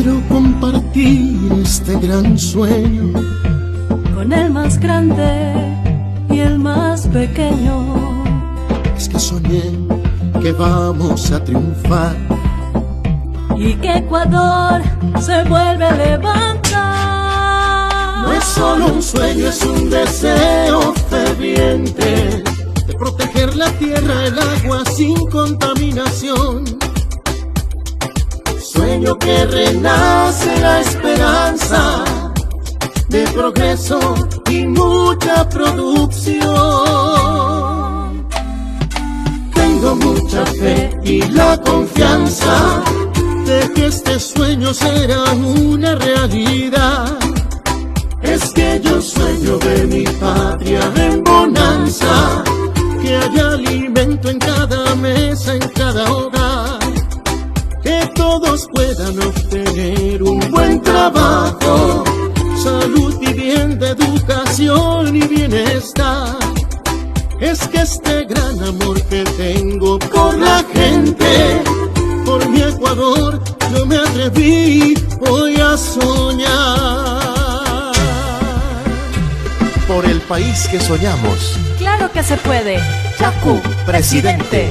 quiero compartir este gran sueño con el más grande y el más pequeño. Es que soñé que vamos a triunfar y que Ecuador se vuelve a levantar. No es solo un sueño, es un deseo ferviente de proteger la tierra, el agua sin contaminación. Sueño que renace la esperanza de progreso y mucha producción. Tengo mucha fe y la confianza de que este sueño será una realidad. Es que yo sueño de mi patria en bonanza, que haya alimento en cada mesa, en cada hogar, que todos puedan obtener un buen trabajo, salud, vivienda, educación y bienestar. Es que este gran amor que tengo por la gente, por mi Ecuador, yo me atreví hoy a soñar. Por el país que soñamos. Claro que se puede. Yacu, presidente.